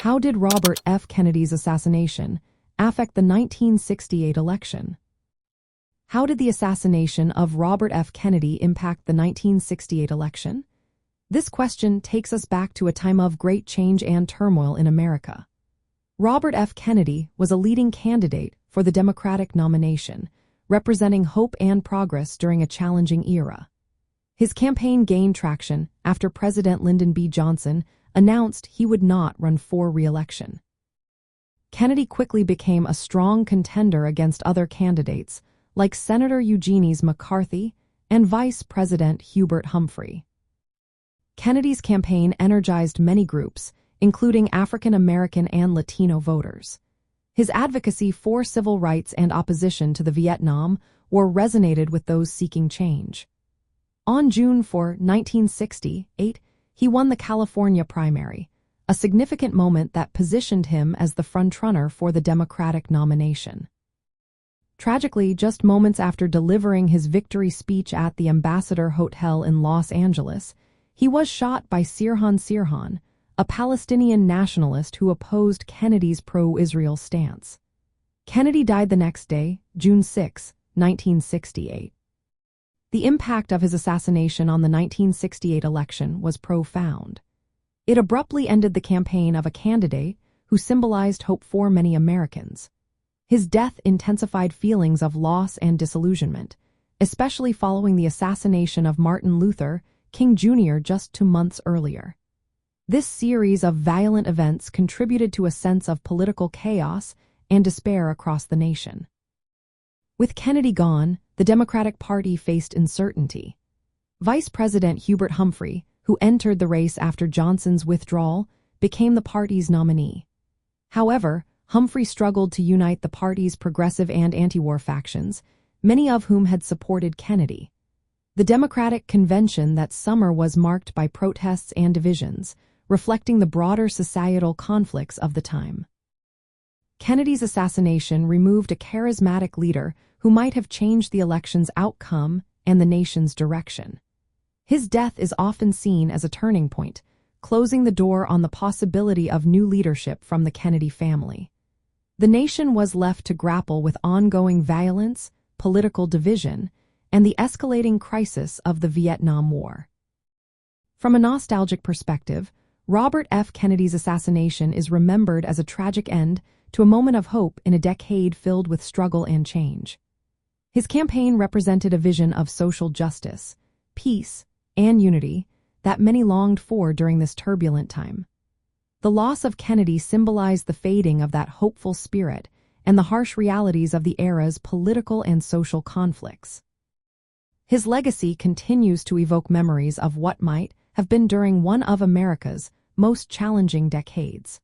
How did Robert F. Kennedy's assassination affect the 1968 election? How did the assassination of Robert F. Kennedy impact the 1968 election? This question takes us back to a time of great change and turmoil in America. Robert F. Kennedy was a leading candidate for the Democratic nomination, representing hope and progress during a challenging era. His campaign gained traction after President Lyndon B. Johnson announced he would not run for re-election. Kennedy quickly became a strong contender against other candidates, like Senator Eugene McCarthy and Vice President Hubert Humphrey. Kennedy's campaign energized many groups, including African American and Latino voters. His advocacy for civil rights and opposition to the Vietnam War resonated with those seeking change. On June 4, 1968, he won the California primary, a significant moment that positioned him as the frontrunner for the Democratic nomination. Tragically, just moments after delivering his victory speech at the Ambassador Hotel in Los Angeles, he was shot by Sirhan Sirhan, a Palestinian nationalist who opposed Kennedy's pro-Israel stance. Kennedy died the next day, June 6, 1968. The impact of his assassination on the 1968 election was profound. It abruptly ended the campaign of a candidate who symbolized hope for many Americans. His death intensified feelings of loss and disillusionment, especially following the assassination of Martin Luther King Jr. just 2 months earlier. This series of violent events contributed to a sense of political chaos and despair across the nation. With Kennedy gone, the Democratic Party faced uncertainty. Vice President Hubert Humphrey, who entered the race after Johnson's withdrawal, became the party's nominee. However, Humphrey struggled to unite the party's progressive and anti-war factions, many of whom had supported Kennedy. The Democratic convention that summer was marked by protests and divisions, reflecting the broader societal conflicts of the time. Kennedy's assassination removed a charismatic leader who might have changed the election's outcome and the nation's direction. His death is often seen as a turning point, closing the door on the possibility of new leadership from the Kennedy family. The nation was left to grapple with ongoing violence, political division, and the escalating crisis of the Vietnam War. From a nostalgic perspective, Robert F. Kennedy's assassination is remembered as a tragic end to a moment of hope in a decade filled with struggle and change. His campaign represented a vision of social justice, peace, and unity that many longed for during this turbulent time. The loss of Kennedy symbolized the fading of that hopeful spirit and the harsh realities of the era's political and social conflicts. His legacy continues to evoke memories of what might have been during one of America's most challenging decades.